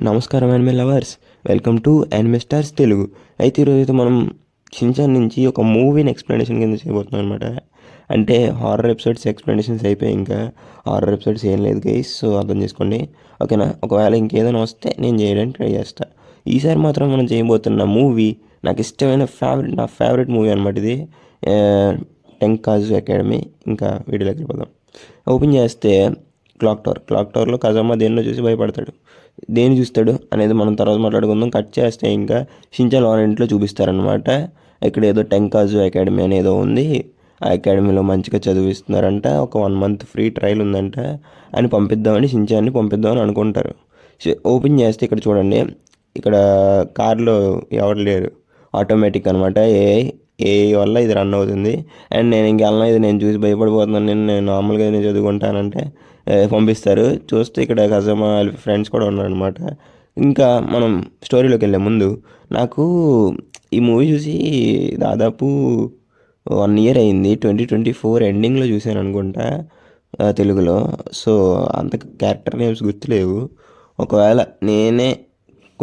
నమస్కారం anime lovers, welcome to anime stars Telugu. అయితే ఈరోజైతే మనం షిన్చాన్ నుంచి ఒక మూవీని ఎక్స్ప్లెనేషన్ కింద చేయబోతున్నాం అనమాట. అంటే హారర్ ఎపిసోడ్స్ ఎక్స్ప్లెనేషన్స్ అయిపోయి ఇంకా హారర్ ఎపిసోడ్స్ ఏం లేదు గైస్, సో అర్థం చేసుకోండి ఓకేనా. ఒకవేళ ఇంకేదైనా వస్తే నేను చేయడానికి ట్రై చేస్తా. ఈసారి మాత్రం మనం చేయబోతున్న మూవీ నాకు ఇష్టమైన నా ఫేవరెట్ మూవీ అనమాట ఇది, టెంకాజు అకాడమీ. ఇంకా వీడియోలోకి పోదాం. ఓపెన్ చేస్తే క్లాక్ టవర్లో కజామా దేన్నో చూసి భయపడతాడు. దేని చూస్తాడు అనేది మనం తర్వాత మాట్లాడుకుందాం. కట్ చేస్తే ఇంకా షిన్చాన్ వాళ్ళ ఇంట్లో చూపిస్తారనమాట. ఇక్కడ ఏదో టెంకాజు అకాడమీ అనేదో ఉంది, ఆ అకాడమీలో మంచిగా చదివిస్తున్నారంట, ఒక 1 month ఫ్రీ ట్రయల్ ఉందంట అని పంపిద్దామని షిన్చాన్ని పంపిద్దామని అనుకుంటారు. ఓపెన్ చేస్తే ఇక్కడ చూడండి, ఇక్కడ కార్లో ఎవరు లేరు, ఆటోమేటిక్ అనమాట. ఏ వల్ల ఇది రన్ అవుతుంది. అండ్ నేను ఇంకెళ్ళినా ఇది నేను చూసి భయపడిపోతున్నాను, నేను నార్మల్గా నేను చదువుకుంటానంటే పంపిస్తారు. చూస్తే ఇక్కడ కజామా ఫ్రెండ్స్ కూడా ఉన్నారనమాట. ఇంకా మనం స్టోరీలోకి వెళ్ళే ముందు నాకు ఈ మూవీ చూసి దాదాపు 1 year అయింది. 2024 ఎండింగ్లో చూశాను అనుకుంటా తెలుగులో. సో అంత క్యారెక్టర్ నేమ్స్ గుర్తులేవు. ఒకవేళ నేనే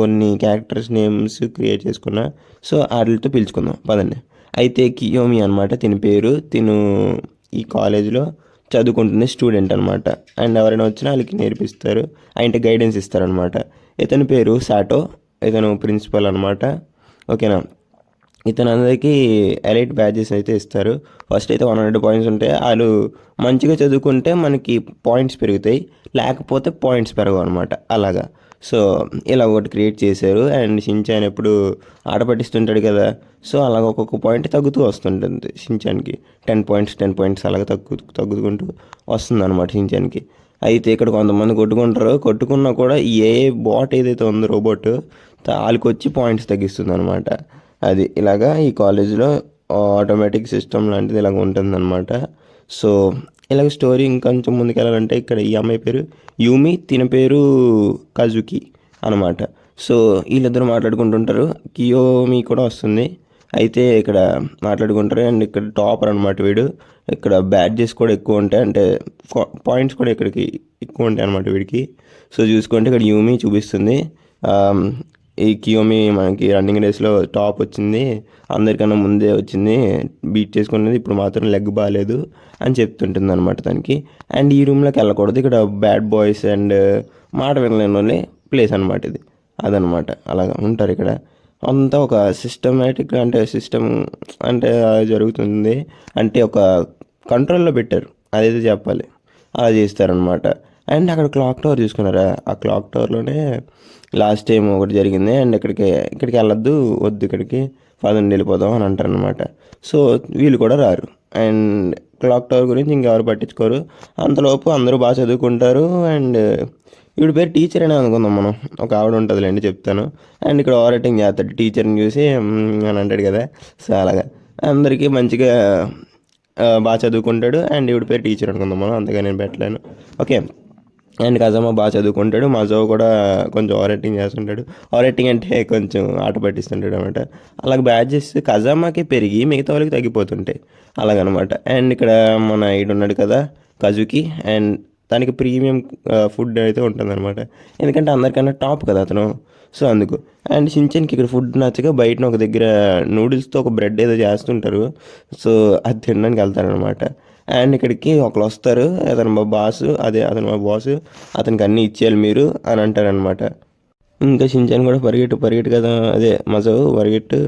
కొన్ని క్యారెక్టర్స్ నేమ్స్ క్రియేట్ చేసుకున్నా, సో వాటితో పిలుచుకుందాం పదండి. అయితే కియోమి అనమాట తిని పేరు. తిను ఈ కాలేజీలో చదువుకుంటున్న స్టూడెంట్ అనమాట. అండ్ ఎవరైనా వచ్చినా వాళ్ళకి నేర్పిస్తారు, అంటే గైడెన్స్ ఇస్తారనమాట. ఇతని పేరు సాటో, ఇతను ప్రిన్సిపల్ అనమాట ఓకేనా. ఇతను అందరికీ ఎలైట్ బ్యాచెస్ అయితే ఇస్తారు. ఫస్ట్ అయితే 100 points ఉంటాయి. వాళ్ళు మంచిగా చదువుకుంటే మనకి పాయింట్స్ పెరుగుతాయి, లేకపోతే పాయింట్స్ పెరగవు అనమాట అలాగా. సో ఇలా ఒకటి క్రియేట్ చేశారు. అండ్ షిన్చాన్ ఎప్పుడు ఆట పట్టిస్తుంటాడు కదా, సో అలాగ ఒక్కొక్క పాయింట్ తగ్గుతూ వస్తుంటుంది షిన్చాన్కి. 10 points 10 points అలాగ తగ్గుకుంటూ వస్తుంది అనమాట షిన్చాన్కి. అయితే ఇక్కడ కొంతమంది కొట్టుకున్నా కూడా ఏ బాట్ ఏదైతే ఉందో రోబోట్ వాళ్ళకి వచ్చి పాయింట్స్ తగ్గిస్తుంది అనమాట. అది ఇలాగా ఈ కాలేజీలో ఆటోమేటిక్ సిస్టమ్ లాంటిది ఇలాగ ఉంటుందన్నమాట. సో ఇలాగ స్టోరీ ఇంకొంచెం ముందుకెళ్ళాలంటే ఇక్కడ ఈ అమ్మాయి పేరు యూమి, తిన పేరు కజుకి అనమాట. సో వీళ్ళిద్దరు మాట్లాడుకుంటుంటారు. కియోమి కూడా వస్తుంది. అయితే ఇక్కడ మాట్లాడుకుంటారు. అండ్ ఇక్కడ టాపర్ అనమాట వీడు. ఇక్కడ బ్యాడ్జెస్ కూడా ఎక్కువ ఉంటాయి, అంటే పాయింట్స్ కూడా ఇక్కడికి ఎక్కువ ఉంటాయి అనమాట వీడికి. సో చూసుకుంటే ఇక్కడ యూమి చూపిస్తుంది, ఈ కియోమి మనకి రన్నింగ్ రేస్లో టాప్ వచ్చింది, అందరికన్నా ముందే వచ్చింది, బీట్ చేసుకునేది, ఇప్పుడు మాత్రం లెగ్ బాగాలేదు అని చెప్తుంటుంది అనమాట తనకి. అండ్ ఈ రూమ్లోకి వెళ్ళకూడదు, ఇక్కడ బ్యాడ్ బాయ్స్ అండ్ మాట వినలేని వాళ్ళే ప్లేస్ అనమాట ఇది. అదనమాట అలాగా ఉంటారు ఇక్కడ. అంతా ఒక సిస్టమేటిక్, అంటే సిస్టమ్ అంటే జరుగుతుంది, అంటే ఒక కంట్రోల్లో పెట్టారు అదైతే చెప్పాలి, అలా చేస్తారనమాట. అండ్ అక్కడ క్లాక్ టవర్ చూసుకున్నారా, ఆ క్లాక్ టవర్లోనే లాస్ట్ టైం ఒకటి జరిగింది. అండ్ ఇక్కడికి వెళ్ళొద్దు, వద్దు ఇక్కడికి, పదండి వెళ్ళిపోదాం అని అంటారనమాట. సో వీళ్ళు కూడా రారు. అండ్ క్లాక్ టవర్ గురించి ఇంకెవరు పట్టించుకోరు. అంతలోపు అందరూ బాగా చదువుకుంటారు. అండ్ వీడి పేరు టీచర్ అనే అనుకుందాం మనం, ఒక ఆవిడ ఉంటుందిలేండి చెప్తాను. అండ్ ఇక్కడ ఓవర్ రైటింగ్ చేస్తాడు టీచర్ని చూసి అని అంటాడు కదా. సో అలాగా అందరికీ మంచిగా బాగా చదువుకుంటాడు. అండ్ ఈవిడ పేరు టీచర్ అనుకుందాం మనం, అంతగా నేను పెట్టలేను ఓకే. అండ్ కజామా బాగా చదువుకుంటాడు, మజో కూడా కొంచెం ఓవర్ రైటింగ్ చేస్తుంటాడు. ఓవర్ రైటింగ్ అంటే కొంచెం ఆట పట్టిస్తుంటాడు అనమాట. అలాగే బ్యాచెస్ కజామాకి పెరిగి మిగతా వాళ్ళకి తగ్గిపోతుంటాయి అలాగనమాట. అండ్ ఇక్కడ మన ఈడున్నాడు కదా కజుకి, అండ్ తనకి ప్రీమియం ఫుడ్ అయితే ఉంటుందన్నమాట, ఎందుకంటే అందరికన్నా టాప్ కదా అతను. సో అందుకు. అండ్ షిన్చాన్కి ఇక్కడ ఫుడ్ నచ్చక బయటన ఒక దగ్గర నూడిల్స్తో ఒక బ్రెడ్ ఏదో చేస్తుంటారు, సో అది తినడానికి వెళ్తారనమాట. అండ్ ఇక్కడికి ఒకరు వస్తారు, అతను మా మా బాస్, అతనికి అన్నీ ఇచ్చేయాలి మీరు అని అంటారనమాట. ఇంకా షిన్చాన్ కూడా పరిగెట్టు కదా, అదే మజో పరిగెట్టు,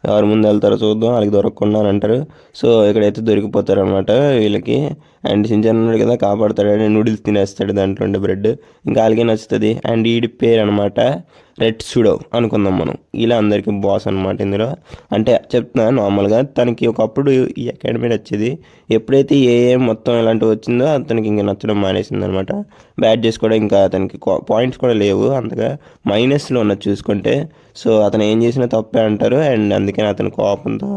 ఎవరి ముందు వెళ్తారో చూద్దాం, వాళ్ళకి దొరకకుండా అని అంటారు. సో ఇక్కడైతే దొరికిపోతారు అనమాట వీళ్ళకి. అండ్ షిన్చాన్ ఉన్నాడు కదా, కాపాడుతాడు. అండ్ నూడిల్స్ తినేస్తాడు దాంట్లో ఉండే బ్రెడ్, ఇంకా వాళ్ళకి నచ్చుతుంది. అండ్ వీడి పేరు అనమాట రెడ్ సుడో అనుకుందాం మనం. ఇలా అందరికీ బాస్ అనమాట ఇందులో. అంటే చెప్తున్నా నార్మల్గా తనకి ఒకప్పుడు ఈ అకాడమీ నచ్చేది, ఎప్పుడైతే మొత్తం ఇలాంటివి వచ్చిందో అతనికి ఇంకా నచ్చడం మానేసింది అనమాట. బ్యాడ్జెస్ కూడా ఇంకా అతనికి పాయింట్స్ కూడా లేవు అంతగా, మైనస్లో ఉన్నది చూసుకుంటే. సో అతను ఏం చేసినా తప్పే అంటారు. అండ్ అందుకని అతను కోపంతో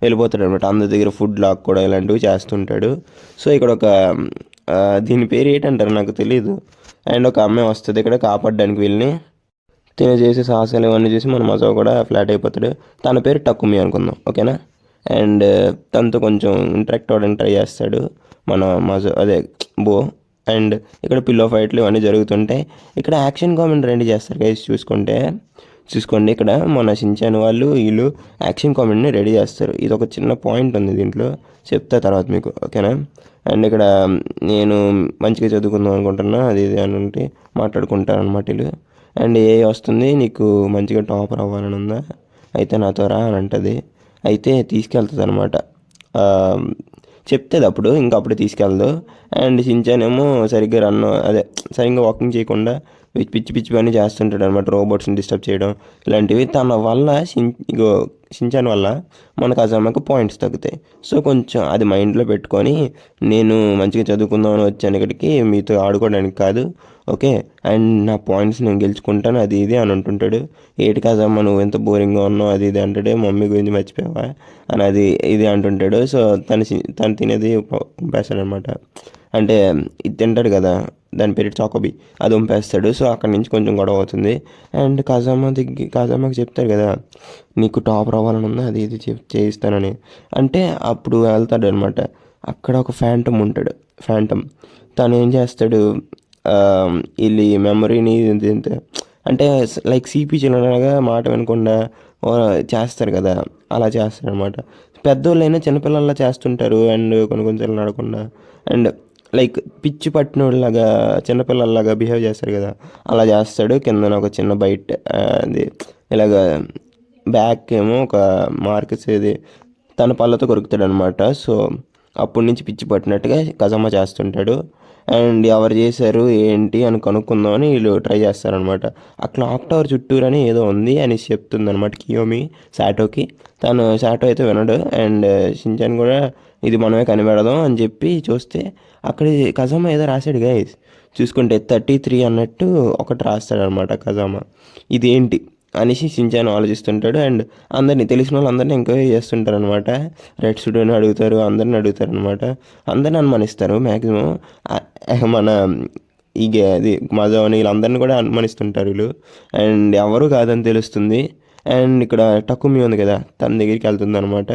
వెళ్ళిపోతాడు అనమాట. అందరి దగ్గర ఫుడ్ లాక్ కూడా ఇలాంటివి చేస్తుంటాడు. సో ఇక్కడ ఒక దీని పేరు ఏంటంటారు నాకు తెలీదు. అండ్ ఒక అమ్మాయి వస్తుంది ఇక్కడ కాపాడడానికి వీళ్ళని. తిన చేసే సాహసాలు ఇవన్నీ చూసి మన మజో కూడా ఫ్లాట్ అయిపోతాడు. తన పేరు టకుమి అనుకుందాం ఓకేనా. అండ్ తనతో కొంచెం ఇంటరాక్ట్ అవ్వడానికి ట్రై చేస్తాడు మన మజో, అదే బో. అండ్ ఇక్కడ పిల్లో ఫైట్లు ఇవన్నీ జరుగుతుంటాయి. ఇక్కడ యాక్షన్ కామెంట్ రెడీ చేస్తారు గైస్. చూసుకోండి ఇక్కడ మన షించాన్ వాళ్ళు వీళ్ళు యాక్షన్ కామెంట్ని రెడీ చేస్తారు. ఇది ఒక చిన్న పాయింట్ ఉంది దీంట్లో, చెప్తా తర్వాత మీకు, ఓకేనా. అండ్ ఇక్కడ నేను మంచిగా చదువుకుందాం అనుకుంటున్నా అది ఇది అని ఉంటే మాట్లాడుకుంటారు అనమాట వీళ్ళు. అండ్ ఏ వస్తుంది నీకు మంచిగా టాపర్ అవ్వాలని ఉందా, అయితే నాతో రా అని అంటుంది. అయితే తీసుకెళ్తుంది అనమాట. చెప్తుంది అప్పుడు, ఇంకా అప్పుడే తీసుకెళ్ళదు. అండ్ షించాన్ ఏమో సరిగ్గా వాకింగ్ చేయకుండా పిచ్చి పిచ్చి పని చేస్తుంటాడు అనమాట, రోబోట్స్ని డిస్టర్బ్ చేయడం ఇలాంటివి. తన వల్ల షించాన్ వల్ల మన కజామాకి పాయింట్స్ తగ్గుతాయి. సో కొంచెం అది మైండ్లో పెట్టుకొని, నేను మంచిగా చదువుకుందామని వచ్చాను ఇక్కడికి, మీతో ఆడుకోవడానికి కాదు, ఓకే, అండ్ నా పాయింట్స్ నేను గెలుచుకుంటాను అది ఇది అని అంటుంటాడు. ఏటి కజామా నువ్వు ఎంత బోరింగ్గా ఉన్నావు అది ఇది అంటాడు. మమ్మీ గురించి మర్చిపోయావా అని అది ఇది అంటుంటాడు. సో తను తినేది పంపేస్తాడు అనమాట. అంటే ఇది తింటాడు కదా, దాని పేరు చాకోబీ, అది పంపేస్తాడు. సో అక్కడి నుంచి కొంచెం గొడవ అవుతుంది. అండ్ కజామాకి చెప్తాడు కదా నీకు టాప్ రావాలని ఉందా అది ఇది చేయిస్తానని. అంటే అప్పుడు వెళ్తాడు అనమాట. అక్కడ ఒక ఫ్యాంటమ్ ఉంటాడు. తను ఏం చేస్తాడు, వీళ్ళు మెమరీని అంటే లైక్ సిపి చిన్నగా మాట వినకుండా చేస్తారు కదా, అలా చేస్తారు అనమాట. పెద్దోళ్ళైనా చిన్నపిల్లల్లా చేస్తుంటారు. అండ్ కొన్నిసార్లు నడకుండా అండ్ లైక్ పిచ్చి పట్టినోళ్ళలాగా చిన్నపిల్లల్లాగా బిహేవ్ చేస్తారు కదా, అలా చేస్తాడు. కిందన ఒక చిన్న బయట అది ఇలాగ బ్యాక్ ఏమో ఒక మార్క్స్ ఏది తన పళ్ళతో కొరుకుతాడు అనమాట. సో అప్పటి నుంచి పిచ్చి పట్టినట్టుగా కజామా చేస్తుంటాడు. అండ్ ఎవరు చేశారు ఏంటి అని కనుక్కుందామని వీళ్ళు ట్రై చేస్తారనమాట. ఆ క్లాక్ టవర్ చుట్టూరని ఏదో ఉంది అని చెప్తుంది అనమాట కియోమి సాటోకి. సాటో అయితే వినడు. అండ్ షించాన్ కూడా ఇది మనమే కనిపెడదాం అని చెప్పి చూస్తే అక్కడ కజామా ఏదో రాశాడు గైస్. చూసుకుంటే 33 అన్నట్టు ఒకటి రాస్తాడనమాట కజామా. ఇదేంటి అనేసి షించాన్ ఆలోచిస్తుంటాడు. అండ్ తెలిసిన వాళ్ళందరినీ ఎంకరేజ్ చేస్తుంటారు అనమాట. రెడ్ స్టూడియోని అడుగుతారు, అందరిని అడుగుతారు అనమాట. అందరిని అనుమానిస్తారు మ్యాక్సిమం. మన అది మజాని వీళ్ళందరినీ కూడా అనుమానిస్తుంటారు వీళ్ళు. అండ్ ఎవరు కాదని తెలుస్తుంది. అండ్ ఇక్కడ టకుమి ఉంది కదా, తన దగ్గరికి వెళ్తుంది అనమాట.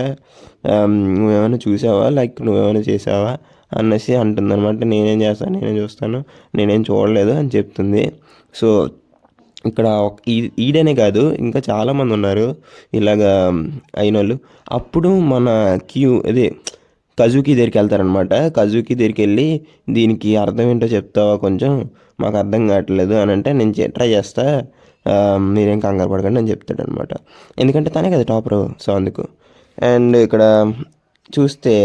నువ్వేమైనా చూసావా, లైక్ నువ్వేమైనా చేసావా అనేసి అంటుంది అనమాట. నేనేం చూస్తాను, నేనేం చూడలేదు అని చెప్తుంది. సో ఇక్కడ ఈడనే కాదు ఇంకా చాలామంది ఉన్నారు ఇలాగా అయిన వాళ్ళు. అప్పుడు మన కజూకి దగ్గరికి వెళ్తారనమాట. కజూకి దగ్గరికి వెళ్ళి దీనికి అర్థం ఏంటో చెప్తావా, కొంచెం మాకు అర్థం కావట్లేదు అని అంటే, నేను ట్రై చేస్తా, మీరేం కంగారు పడకండి అని చెప్తాడు అనమాట. ఎందుకంటే తనే కదా టాపరు, సో అందుకు. అండ్ ఇక్కడ చూస్తే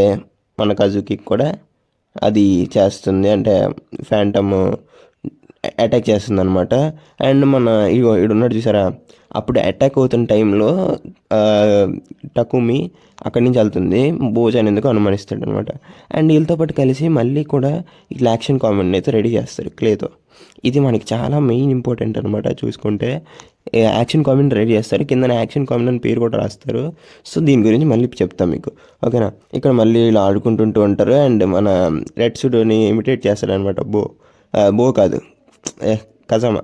మన కజూకి కూడా అది చేస్తుంది, అంటే ఫ్యాంటమ్ అటాక్ చేస్తుంది అనమాట. అండ్ మన ఈడున్నాడు చూసారా, అప్పుడు అటాక్ అవుతున్న టైంలో టకుమి అక్కడి నుంచి వెళ్తుంది. బోజాన్ ఎందుకు అనుమానిస్తాడు అనమాట. అండ్ వీళ్ళతో పాటు కలిసి మళ్ళీ కూడా ఇట్లా యాక్షన్ కామెంట్ అయితే రెడీ చేస్తారు క్లేతో. ఇది మనకి చాలా మెయిన్ ఇంపార్టెంట్ అనమాట. చూసుకుంటే యాక్షన్ కామెంట్ రెడీ చేస్తారు, కింద యాక్షన్ కామెంట్ అని పేరు కూడా రాస్తారు. సో దీని గురించి మళ్ళీ చెప్తాం మీకు, ఓకేనా. ఇక్కడ మళ్ళీ ఇలా ఆడుకుంటుంటూ ఉంటారు. అండ్ మన రెడ్ సూడోని ఇమిటేట్ చేస్తాడు అనమాట. బో కాదు, కజామా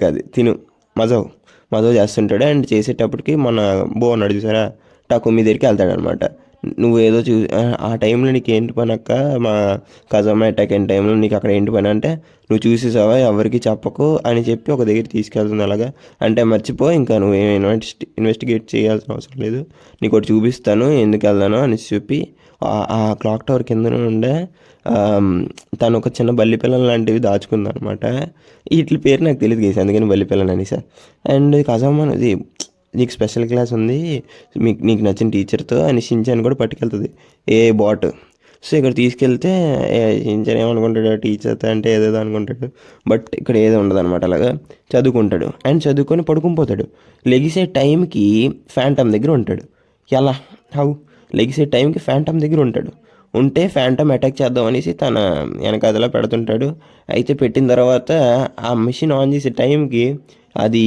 కాదు తిను మజో చేస్తుంటాడు. అండ్ చేసేటప్పటికి మన బో అన్నాడు చూసారా, టకుమి దగ్గరికి వెళ్తాడు అనమాట. నువ్వు ఏదో ఆ టైంలో నీకు ఏంటి పని అక్క, మా కజామా అటాక్ అయిన టైంలో నీకు అక్కడ ఏంటి పని అంటే, నువ్వు చూసేసావా ఎవరికి చెప్పకు అని చెప్పి ఒక దగ్గర తీసుకెళ్తుంది. అలాగా అంటే మర్చిపో, ఇంకా నువ్వు ఇన్వెస్టిగేట్ చేయాల్సిన అవసరం లేదు, నీకు ఒకటి చూపిస్తాను ఎందుకు వెళ్దాను అని చెప్పి ఆ క్లాక్ టవర్ కింద ఉండే తను ఒక చిన్న బల్లి పిల్లలు లాంటివి దాచుకుంది అనమాట. వీటి పేరు నాకు తెలియదు గేసి, అందుకని బల్లి పిల్లలు అని సార్. అండ్ కజామా అది నీకు స్పెషల్ క్లాస్ ఉంది నీకు నచ్చిన టీచర్తో అని షించాన్ కూడా పట్టుకెళ్తుంది బాట్. సో ఇక్కడ తీసుకెళ్తే షించాన్ ఏమనుకుంటాడు, టీచర్తో అంటే ఏదేదో అనుకుంటాడు. బట్ ఇక్కడ ఏదో ఉండదు అనమాట. అలాగా చదువుకుంటాడు. అండ్ చదువుకొని పడుకుని లెగిసే టైంకి ఫ్యాంటమ్ దగ్గర ఉంటాడు. ఎలా లెగిసే టైంకి ఫ్యాంటమ్ దగ్గర ఉంటే ఫ్యాంటమ్ అటాక్ చేద్దాం అనేసి తన వెనకాదలా పెడుతుంటాడు. అయితే పెట్టిన తర్వాత ఆ మెషిన్ ఆన్ చేసే టైంకి అది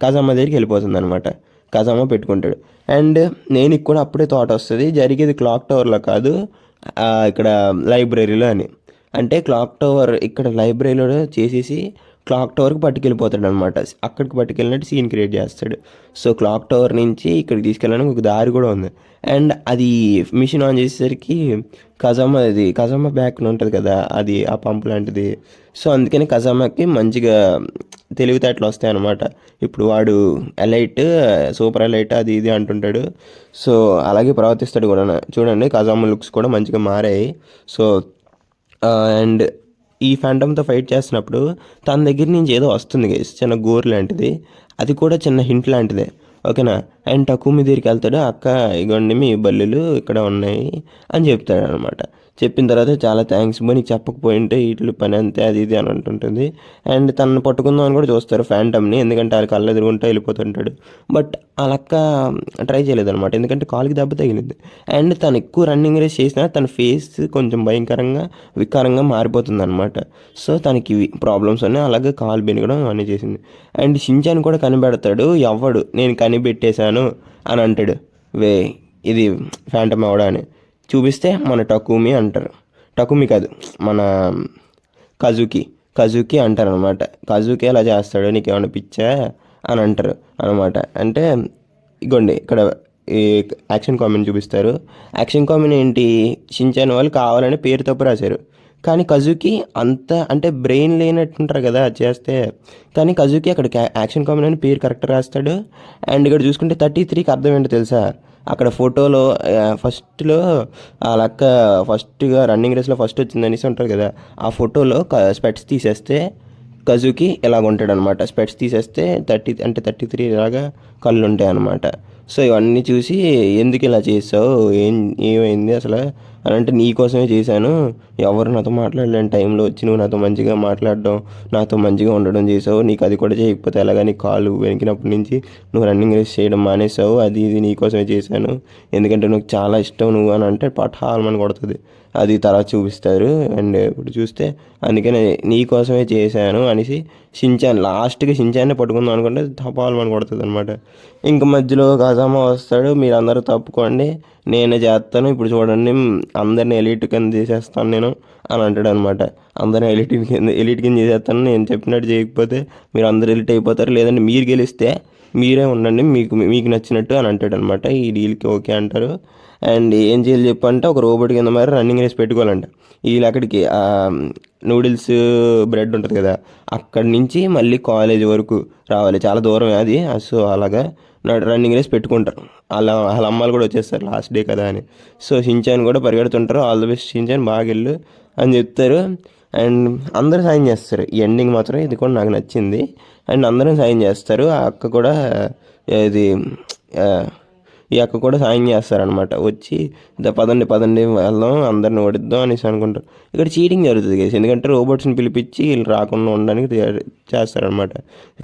కజామా దగ్గరికి వెళ్ళిపోతుంది అనమాట. కజామా పెట్టుకుంటాడు. అండ్ నేను కూడా అప్పుడే థాట్ వస్తుంది, జరిగేది క్లాక్ టవర్లో కాదు ఇక్కడ లైబ్రరీలో అని. అంటే క్లాక్ టవర్ ఇక్కడ లైబ్రరీలో చేసేసి క్లాక్ టవర్కి పట్టుకెళ్ళిపోతాడు అనమాట. అక్కడికి పట్టుకెళ్ళినట్టు సీన్ క్రియేట్ చేస్తాడు. సో క్లాక్ టవర్ నుంచి ఇక్కడికి తీసుకెళ్ళడానికి ఒక దారి కూడా ఉంది. అండ్ అది మిషన్ ఆన్ చేసేసరికి కజామా బ్యాక్ ఉంటుంది కదా, అది ఆ పంపు లాంటిది. సో అందుకని కజామాకి మంచిగా తెలివితేటలు వస్తాయి అనమాట. ఇప్పుడు వాడు ఎలైట్, సూపర్ ఎలైట్ అది ఇది అంటుంటాడు. సో అలాగే ప్రవర్తిస్తాడు కూడా. చూడండి కజామా లుక్స్ కూడా మంచిగా మారాయి. సో అండ్ ఈ ఫ్యాంటమ్తో ఫైట్ చేస్తున్నప్పుడు తన దగ్గర నుంచి ఏదో వస్తుంది గైస్, చిన్న గోరు లాంటిది. అది కూడా చిన్న హింట్ లాంటిదే, ఓకేనా. అండ్ టకుమి దగ్గరికి వెళ్తాడు, అక్క ఇగోండి మీ బల్లులు ఇక్కడ ఉన్నాయి అని చెప్తాడు అనమాట. చెప్పిన తర్వాత చాలా థ్యాంక్స్ బో, నీకు చెప్పకపోయింటే వీటి పని అంతే అది ఇది అని అంటుంటుంది. అండ్ తనను పట్టుకుందాం అని కూడా చూస్తారు ఫ్యాంటమ్ని, ఎందుకంటే వాళ్ళ కళ్ళు ఎదురుగుంటూ వెళ్ళిపోతుంటాడు. బట్ వాళ్ళక్క ట్రై చేయలేదన్నమాట, ఎందుకంటే కాలుకి దెబ్బ తగిలింది. అండ్ తను ఎక్కువ రన్నింగ్ రేస్ చేసినా తన ఫేస్ కొంచెం భయంకరంగా వికారంగా మారిపోతుంది అనమాట. సో తనకి ప్రాబ్లమ్స్ ఉన్నాయి, అలాగే కాలు బెనగడం అన్నీ చేసింది. అండ్ షించాన్ కూడా కనిపెడతాడు, ఎవ్వడు నేను కనిపెట్టేశాను అని అంటాడు. ఇది ఫ్యాంటమ్ అవడా అని చూపిస్తే మన టకుమి అంటారు, టకుమి కాదు మన కజుకి అంటారు అనమాట. కజుకి ఎలా చేస్తాడు, నీకేమైనా పిచ్చా అని అంటారు అనమాట. అంటే ఇగోండి ఇక్కడ ఈ యాక్షన్ కామెంట్ చూపిస్తారు. యాక్షన్ కామెంట్ ఏంటి, షించాన్ వాళ్ళు కావాలని పేరు తప్పు రాశారు. కానీ కజుకి అంత అంటే బ్రెయిన్ లేనట్టుంటారు కదా చేస్తే, కానీ కజుకి అక్కడ యాక్షన్ కామెంట్ అని పేరు కరెక్ట్ రాస్తాడు. అండ్ ఇక్కడ చూసుకుంటే 33కి అర్థం ఏంటో తెలుసా, అక్కడ ఫోటోలో ఫస్ట్లో ఆ లక్క ఫస్ట్గా రన్నింగ్ రేస్లో ఫస్ట్ వచ్చింది అనేసి ఉంటారు కదా, ఆ ఫోటోలో స్పెట్స్ తీసేస్తే కజుకి ఇలాగ ఉంటాడు అనమాట. స్పెట్స్ తీసేస్తే 33 లాగా కళ్ళు ఉంటాయి అనమాట. సో ఇవన్నీ చూసి ఎందుకు ఇలా చేసావు, ఏమైంది అసలు అని అంటే, నీకోసమే చేశాను, ఎవరు నాతో మాట్లాడలేని టైంలో వచ్చి నువ్వు నాతో మంచిగా మాట్లాడడం, నాతో మంచిగా ఉండడం చేసావు, నీకు అది కూడా చేయకపోతే ఎలాగా, నీ కాలు వెనికినప్పటి నుంచి నువ్వు రన్నింగ్ రేస్ చేయడం మానేసావు, అది ఇది నీకోసమే చేశాను, ఎందుకంటే నాకు చాలా ఇష్టం నువ్వు అని అంటే పఠాలమని కొడుతుంది. అది తర్వాత చూపిస్తారు. అండ్ ఇప్పుడు చూస్తే అందుకనే నీకోసమే చేశాను అనేసి లాస్ట్కి షించాన్ని పట్టుకుందాం అనుకుంటే తపాలమని కొడుతుంది అనమాట. ఇంక మధ్యలో కజామా వస్తాడు, మీరు అందరూ తప్పుకోండి నేనే చేస్తాను, ఇప్పుడు చూడండి అందరిని ఎలిట్ కింద చేసేస్తాను నేను అని అంటాడు అనమాట. అందరిని ఎలిట్ కింద చేసేస్తాను, నేను చెప్పినట్టు చేయకపోతే మీరు అందరు ఎలిట్ అయిపోతారు, లేదంటే మీరు గెలిస్తే మీరే ఉండండి మీకు నచ్చినట్టు అని అంటాడు అనమాట. ఈ డీల్కి ఓకే అంటారు. అండ్ ఏం చేయాలి చెప్పంటే ఒక రోబోట్ కింద మరి రన్నింగ్ రేస్ పెట్టుకోవాలంట. వీళ్ళు అక్కడికి నూడిల్స్ బ్రెడ్ ఉంటుంది కదా, అక్కడి నుంచి మళ్ళీ కాలేజ్ వరకు రావాలి, చాలా దూరమే అది. సో అలాగా రన్నింగ్ రేస్ పెట్టుకుంటారు. వాళ్ళ అమ్మాయిలు కూడా వచ్చేస్తారు లాస్ట్ డే కదా అని. సో షించాన్ కూడా పరిగెడుతుంటారు, ఆల్ ద బెస్ట్ షించాన్ బాగా వెళ్ళు అని చెప్తారు. అండ్ అందరూ సాయం చేస్తారు. ఈ ఎండింగ్ మాత్రం ఇది కూడా నాకు నచ్చింది. అండ్ అందరం సాయం చేస్తారు. ఆ అక్క కూడా ఇది ఈ అక్క కూడా సాయం చేస్తారనమాట. వచ్చి పదండి వెళ్దాం అందరిని ఓడిద్దాం అనేసి అనుకుంటారు. ఇక్కడ చీటింగ్ జరుగుతుంది కదా, ఎందుకంటే రోబోట్స్ని పిలిపించి వీళ్ళు రాకుండా ఉండడానికి చేస్తారనమాట.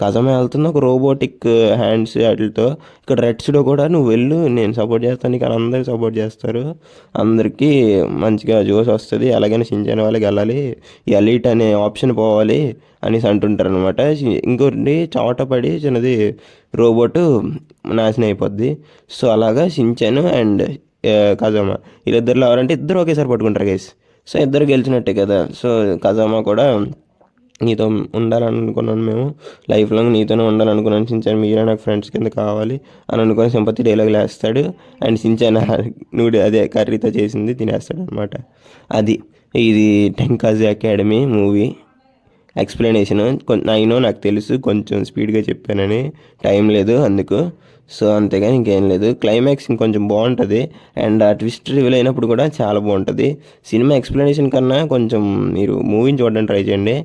కజామా వెళ్తుంది ఒక రోబోటిక్ హ్యాండ్స్ వాటితో. ఇక్కడ రెడ్స్లో కూడా నువ్వు వెళ్ళు నేను సపోర్ట్ చేస్తాను నీకు, అందరికి సపోర్ట్ చేస్తారు, అందరికీ మంచిగా జోస్ వస్తుంది, అలాగని షించాన్ వాళ్ళకి వెళ్ళాలి, ఎలీట్ అనే ఆప్షన్ పోవాలి అనేసి అంటుంటారు అనమాట. ఇంకోటి చవటపడి చిన్నది రోబోట్ నాశనం అయిపోద్ది. సో అలాగా షించాన్ అండ్ కజామా వీళ్ళిద్దరిలో ఎవరంటే ఇద్దరు ఒకేసారి పట్టుకుంటారు గైస్. సో ఇద్దరు గెలిచినట్టే కదా. సో కజామా కూడా నీతో ఉండాలనుకున్నాను, మేము లైఫ్ లాంగ్ నీతోనే ఉండాలనుకున్నాను షించాన్, మీరే నాకు ఫ్రెండ్స్ కింద కావాలి అని అనుకుని సింపతి డైలాగులు వేస్తాడు. అండ్ షించాన్ అదే కర్రీతో చేసింది తినేస్తాడు అనమాట. అది ఇది టెంకాజీ అకాడమీ మూవీ ఎక్స్ప్లెనేషన్. నాకు తెలుసు కొంచెం స్పీడ్గా చెప్పానని, టైం లేదు అందుకు. సో అంతేగాని ఇంకేం లేదు. క్లైమాక్స్ ఇంకొంచెం బాగుంటుంది. అండ్ ఆ ట్విస్ట్ రివీల్ అయినప్పుడు కూడా చాలా బాగుంటుంది. సినిమా ఎక్స్ప్లెనేషన్ కన్నా కొంచెం మీరు మూవీని చూడడానికి ట్రై చేయండి.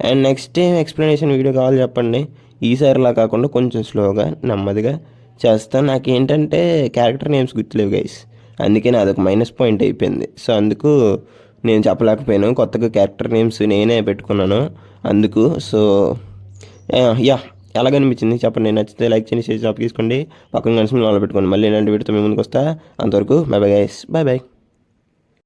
And next time explanation video కావాలి చెప్పండి. ఈసారిలా కాకుండా కొంచెం స్లోగా నెమ్మదిగా చేస్తాను. నాకేంటంటే క్యారెక్టర్ నేమ్స్ గుర్తులేవు గైస్, అందుకని అదొక మైనస్ పాయింట్ అయిపోయింది. సో అందుకు నేను చెప్పలేకపోయాను. కొత్తగా క్యారెక్టర్ నేమ్స్ నేనే పెట్టుకున్నాను అందుకు. సో ఎలాగనిపించింది చెప్పండి. నచ్చితే లైక్ చేయండి, షేర్ తీసుకోండి, పక్కన కలిసి మొదలు పెట్టుకోండి. మళ్ళీ ఇలాంటి వీడియోతో మీ ముందుకు వస్తా. అంతవరకు by bye guys, by by.